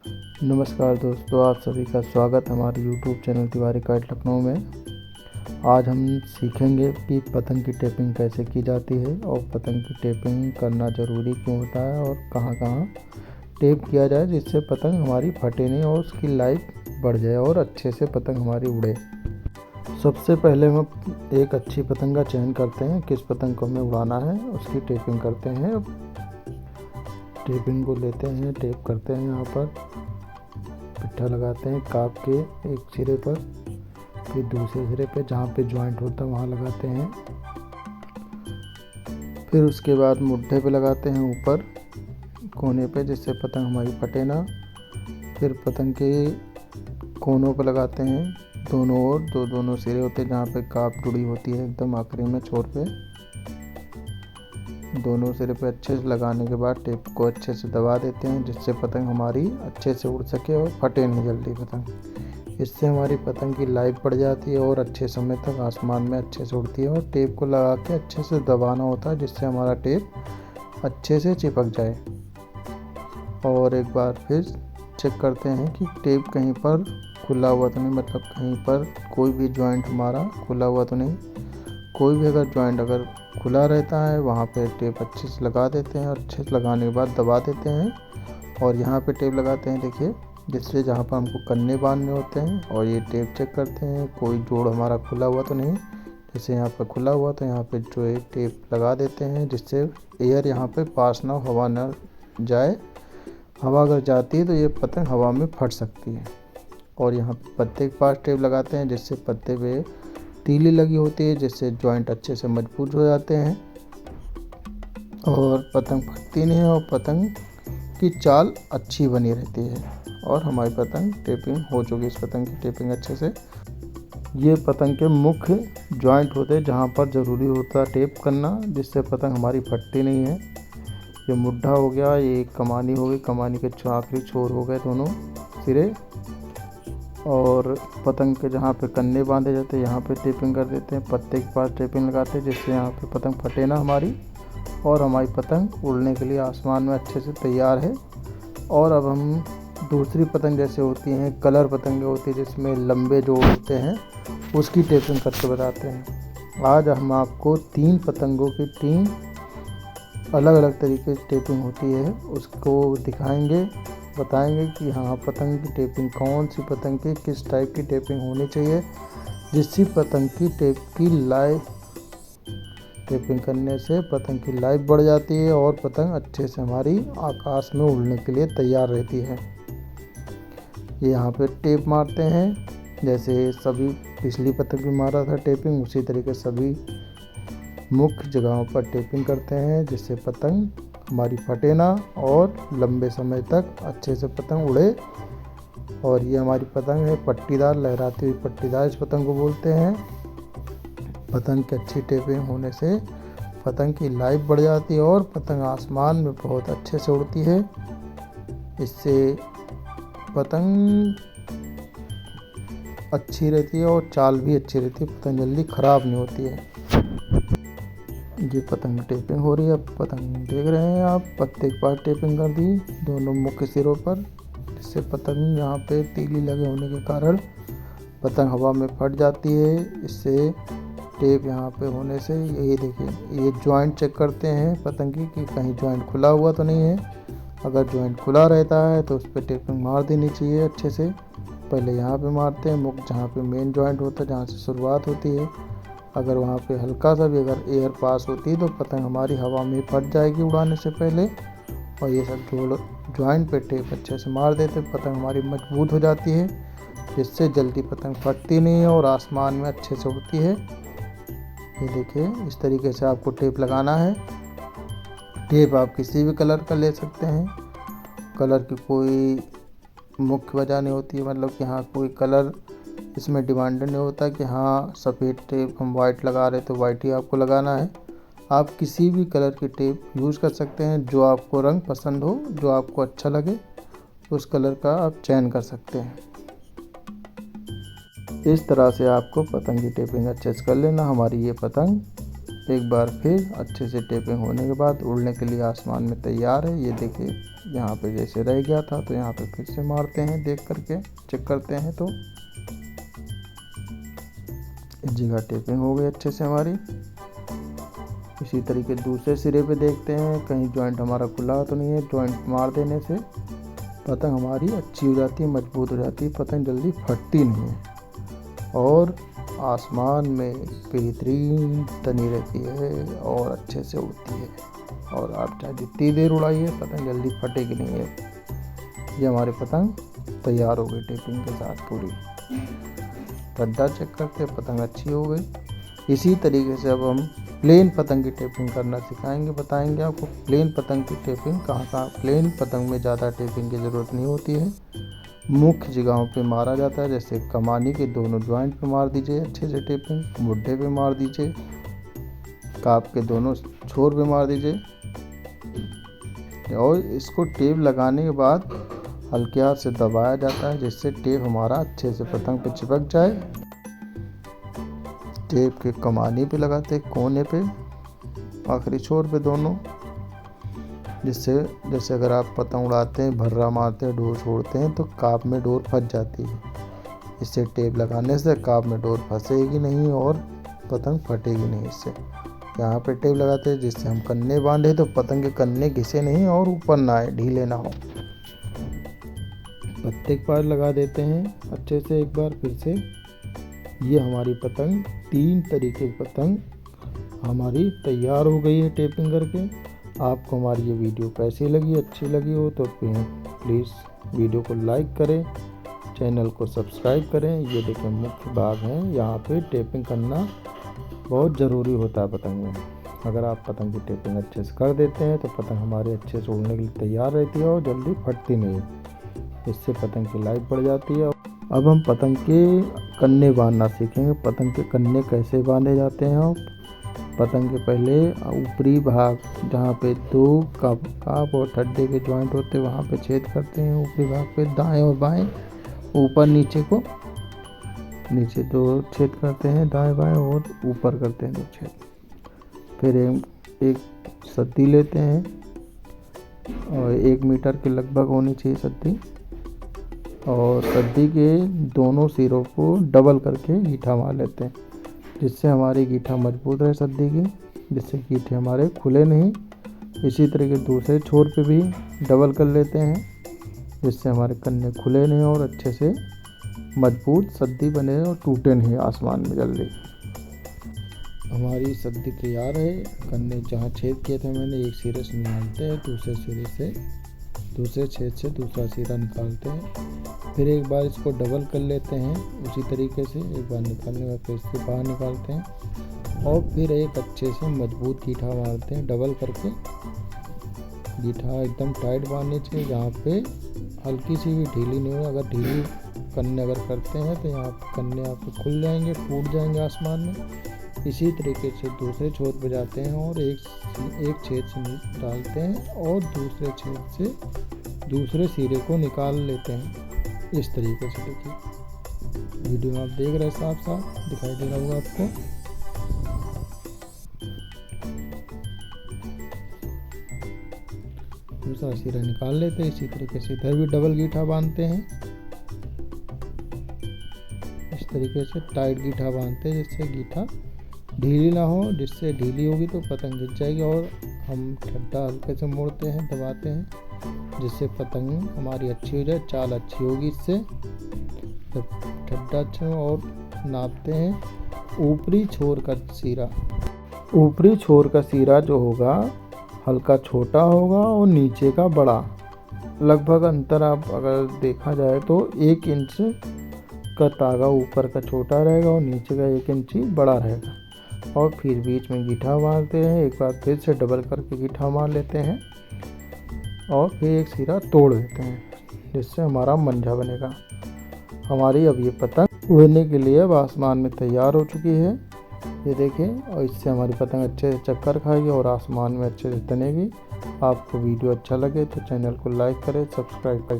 नमस्कार दोस्तों, आप सभी का स्वागत है हमारे YouTube channel Tiwari kite Lucknow में। आज हम सीखेंगे कि पतंग की टेपिंग कैसे की जाती है और पतंग की टेपिंग करना ज़रूरी क्यों होता है और कहाँ कहाँ टेप किया जाए जिससे पतंग हमारी फटे नहीं और उसकी लाइफ बढ़ जाए और अच्छे से पतंग हमारी उड़े। सबसे पहले हम एक अच्छी पतंग का चयन करते हैं, किस पतंग को हमें उड़ाना है उसकी टेपिंग करते हैं। अब टेपिंग को लेते हैं, टेप करते हैं, यहाँ पर पिट्ठा लगाते हैं काप के एक सिरे पर, फिर दूसरे सिरे पे जहाँ पे जॉइंट होता है वहाँ लगाते हैं। फिर उसके बाद मुड्ढे पे लगाते हैं ऊपर कोने पे जिससे पतंग हमारी फटे ना। फिर पतंग के कोनों पे लगाते हैं दोनों ओर, दोनों सिरे होते हैं जहाँ पे काप जुड़ी होती है एकदम आखिरी में छोर पे। दोनों सिरे पे अच्छे से लगाने के बाद टेप को अच्छे से दबा देते हैं जिससे पतंग हमारी अच्छे से उड़ सके और फटे नहीं जल्दी पतंग। इससे हमारी पतंग की लाइफ बढ़ जाती है और अच्छे समय तक आसमान में अच्छे से उड़ती है। और टेप को लगा के अच्छे से दबाना होता है जिससे हमारा टेप अच्छे से चिपक जाए। और एक बार फिर चेक करते हैं कि टेप कहीं पर खुला हुआ तो नहीं, मतलब कहीं पर कोई भी जॉइंट हमारा खुला हुआ तो नहीं। कोई भी अगर जॉइंट अगर खुला रहता है वहाँ पे टेप अच्छे से लगा देते हैं और अच्छे से लगाने के बाद दबा देते हैं। और यहाँ पे टेप लगाते हैं देखिए, जिससे जहाँ पर हमको कन्ने बांधने होते हैं। और ये टेप चेक करते हैं कोई जोड़ हमारा खुला हुआ तो नहीं। जैसे यहाँ पर खुला हुआ तो यहाँ पे जो है टेप लगा देते हैं जिससे एयर यहाँ पे पास ना हो, हवा ना जाए। हवा अगर जाती है तो ये पतंग हवा में फट सकती है। और यहाँ पत्ते के पास टेप लगाते हैं जिससे पत्ते पे तीली लगी होती है जिससे जॉइंट अच्छे से मजबूत हो जाते हैं और पतंग फटती नहीं है और पतंग की चाल अच्छी बनी रहती है। और हमारी पतंग टेपिंग हो चुकी है। इस पतंग की टेपिंग अच्छे से, ये पतंग के मुख्य जॉइंट होते हैं जहाँ पर ज़रूरी होता है टेप करना जिससे पतंग हमारी फटती नहीं है। ये मुड्ढा हो गया, ये कमानी हो गई, कमानी के आखिरी छोर हो गए दोनों सिरे। और पतंग के जहाँ पे कन्ने बांधे जाते हैं यहाँ पे टेपिंग कर देते हैं, पत्ते के पास टेपिंग लगाते हैं जिससे यहाँ पे पतंग फटे ना हमारी। और हमारी पतंग उड़ने के लिए आसमान में अच्छे से तैयार है। और अब हम दूसरी पतंग जैसे होती हैं कलर पतंगें होती हैं जिसमें लंबे जोड़ होते हैं, उसकी टेपिंग करके बताते हैं। आज हम आपको 3 पतंगों की 3 अलग अलग तरीके से टेपिंग होती है उसको दिखाएंगे, बताएंगे कि हाँ पतंग की टेपिंग कौन सी पतंग की किस टाइप की टेपिंग होनी चाहिए जिससे पतंग की टेपिंग करने से पतंग की लाइफ बढ़ जाती है और पतंग अच्छे से हमारी आकाश में उड़ने के लिए तैयार रहती है। ये यहाँ पे टेप मारते हैं जैसे सभी पिछली पतंग भी मारा था टेपिंग, उसी तरीके सभी मुख्य जगहों पर टेपिंग करते हैं जिससे पतंग हमारी फटे ना और लंबे समय तक अच्छे से पतंग उड़े। और ये हमारी पतंग है पट्टीदार, लहराती हुई पट्टीदार इस पतंग को बोलते हैं। पतंग की अच्छी टेपिंग होने से पतंग की लाइफ बढ़ जाती है और पतंग आसमान में बहुत अच्छे से उड़ती है। इससे पतंग अच्छी रहती है और चाल भी अच्छी रहती है, पतंग जल्दी ख़राब नहीं होती है। ये पतंग टेपिंग हो रही है। अब पतंग देख रहे हैं आप, पत्ते के पास टेपिंग कर दी दोनों मुख्य सिरों पर जिससे पतंग यहाँ पे तीली लगे होने के कारण पतंग हवा में फट जाती है। इससे टेप यहाँ पे होने से ये देखिए, ये जॉइंट चेक करते हैं पतंग की कि कहीं जॉइंट खुला हुआ तो नहीं है। अगर जॉइंट खुला रहता है तो उस पर टेपिंग मार देनी चाहिए अच्छे से। पहले यहाँ पे मारते हैं मुख्य जहाँ पे मेन जॉइंट होता है, जहाँ से शुरुआत होती है। अगर वहाँ पे हल्का सा भी अगर एयर पास होती है तो पतंग हमारी हवा में फट जाएगी उड़ाने से पहले। और ये सब जोड़ जॉइंट पे टेप अच्छे से मार देते पतंग हमारी मजबूत हो जाती है जिससे जल्दी पतंग फटती नहीं है और आसमान में अच्छे से उड़ती है। ये देखिए, इस तरीके से आपको टेप लगाना है। टेप आप किसी भी कलर का ले सकते हैं, कलर की कोई मुख्य वजह नहीं होती है, मतलब कि हाँ कोई कलर इसमें डिमांडेड नहीं होता कि हाँ सफ़ेद टेप हम वाइट लगा रहे तो वाइट ही आपको लगाना है। आप किसी भी कलर की टेप यूज़ कर सकते हैं, जो आपको रंग पसंद हो, जो आपको अच्छा लगे उस कलर का आप चयन कर सकते हैं। इस तरह से आपको पतंग की टेपिंग अच्छे से कर लेना। हमारी ये पतंग एक बार फिर अच्छे से टेपिंग होने के बाद उड़ने के लिए आसमान में तैयार है। ये देखिए यहाँ पे जैसे रह गया था तो यहाँ पे फिर से मारते हैं, देख करके चेक करते हैं तो इस जगह टेपिंग हो गई अच्छे से हमारी। इसी तरीके दूसरे सिरे पे देखते हैं कहीं जॉइंट हमारा खुला तो नहीं है। जॉइंट मार देने से पतंग हमारी अच्छी हो जाती है, मजबूत हो जाती है, पतंग जल्दी फटती नहीं है और आसमान में बेहतरीन तनी रहती है और अच्छे से उड़ती है। और आप चाहे जितनी देर उड़ाइए पतंग जल्दी फटेगी नहीं है। ये हमारी पतंग तैयार हो गई टेपिंग के साथ पूरी। गड्ढा चेक करके पतंग अच्छी हो गई। इसी तरीके से अब हम प्लेन पतंग की टेपिंग करना सिखाएंगे, बताएंगे आपको प्लेन पतंग की टेपिंग कहाँ। प्लेन पतंग में ज़्यादा टेपिंग की ज़रूरत नहीं होती है, मुख्य जगहों पे मारा जाता है। जैसे कमानी के दोनों जॉइंट पे मार दीजिए अच्छे से टेपिंग, मुड्ढे पे मार दीजिए, काप के दोनों छोर पे मार दीजिए। और इसको टेप लगाने के बाद हल्के हाथ से दबाया जाता है जिससे टेप हमारा अच्छे से पतंग पे चिपक जाए। टेप के कमानी पे लगाते हैं, कोने पे, आखिरी छोर पे दोनों, जिससे जैसे अगर आप पतंग उड़ाते हैं, भर्रा मारते हैं, डोर छोड़ते हैं तो काप में डोर फंस जाती है। इससे टेप लगाने से काप में डोर फंसेगी नहीं और पतंग फटेगी नहीं। इससे यहाँ पे टेप लगाते हैं जिससे हम कन्ने बांधे तो पतंग के कन्ने घिसे नहीं और ऊपर ना आए, ढीले ना हो। पत्ते के पार लगा देते हैं अच्छे से एक बार फिर से। ये हमारी पतंग 3 तरीके की पतंग हमारी तैयार हो गई है टेपिंग करके। आपको हमारी ये वीडियो कैसी लगी, अच्छी लगी हो तो प्लीज़ वीडियो को लाइक करें, चैनल को सब्सक्राइब करें। ये देखें मुख्य भाग है, यहाँ पे टेपिंग करना बहुत ज़रूरी होता है पतंग में। अगर आप पतंग की टेपिंग अच्छे से कर देते हैं तो पतंग हमारे अच्छे से उड़ने के लिए तैयार रहती है और जल्दी फटती नहीं है। इससे पतंग की लाइफ बढ़ जाती है। अब हम पतंग के कन्ने बांधना सीखेंगे। पतंग के कन्ने कैसे बांधे जाते हैं। हम पतंग के पहले ऊपरी भाग जहाँ पे 2 काप और ठड्डे के जॉइंट होते हैं वहाँ पे छेद करते हैं। ऊपरी भाग पे दाएं और बाएं, ऊपर नीचे को, नीचे 2 छेद करते हैं दाएं बाएं और ऊपर करते हैं 2 छेद। फिर एक सद्दी लेते हैं और 1 मीटर के लगभग होनी चाहिए सद्दी। और सद्दी के दोनों सिरों को डबल करके गीठा मार लेते हैं जिससे हमारी गीठा मजबूत रहे सद्दी की, जिससे गीठे हमारे खुले नहीं। इसी तरीके दूसरे छोर पे भी डबल कर लेते हैं जिससे हमारे कन्ने खुले नहीं और अच्छे से मजबूत सद्दी बने और टूटे नहीं आसमान में जल्दी। हमारी सद्दी तैयार है। कन्ने जहाँ छेद किए थे मैंने एक सिरे से निकालते हैं, दूसरे सिरे से, दूसरे छेद से दूसरा सिरा निकालते हैं। फिर एक बार इसको डबल कर लेते हैं उसी तरीके से, एक बार निकालने के बाद फिर इससे बाहर निकालते हैं और फिर एक अच्छे से मजबूत गीठा मारते हैं डबल करके। गीठा एकदम टाइट बांधनी चाहिए, जहाँ पे हल्की सी भी ढीली नहीं हो। अगर ढीली कन्ने अगर करते हैं तो यहाँ कन्ने आपके खुल जाएंगे, टूट जाएंगे आसमान में। इसी तरीके से दूसरे छोर पे जाते हैं और एक छेद से डालते हैं और दूसरे छेद से दूसरे सिरे को निकाल लेते हैं। इस तरीके से देखिए वीडियो में आप देख रहे हैं, साफ साफ दिखाई दे रहा होगा आपको। दूसरा सिरा निकाल लेते हैं। इसी तरीके से इधर भी डबल गीठा बांधते हैं। इस तरीके से टाइट गीठा बांधते हैं जिससे गीठा ढीली ना हो, जिससे ढीली होगी तो पतंग गिर जाएगी। और हम ठड्डा हल्के से मोड़ते हैं, दबाते हैं जिससे पतंग हमारी अच्छी हो जाए, चाल अच्छी होगी। इससे जब ठड्डा अच्छा और नापते हैं ऊपरी छोर का सिरा। ऊपरी छोर का सिरा जो होगा हल्का छोटा होगा और नीचे का बड़ा। लगभग अंतर आप अगर देखा जाए तो 1 इंच का तागा ऊपर का छोटा रहेगा और नीचे का 1 इंच ही बड़ा रहेगा। और फिर बीच में गीठा मारते हैं, एक बार फिर से डबल करके गीठा मार लेते हैं और फिर एक सिरा तोड़ देते हैं जिससे हमारा मंझा बनेगा। हमारी अब ये पतंग उड़ने के लिए अब आसमान में तैयार हो चुकी है। ये देखिए, और इससे हमारी पतंग अच्छे से चक्कर खाएगी और आसमान में अच्छे से तनेगी। आपको वीडियो अच्छा लगे तो चैनल को लाइक करें, सब्सक्राइब करें।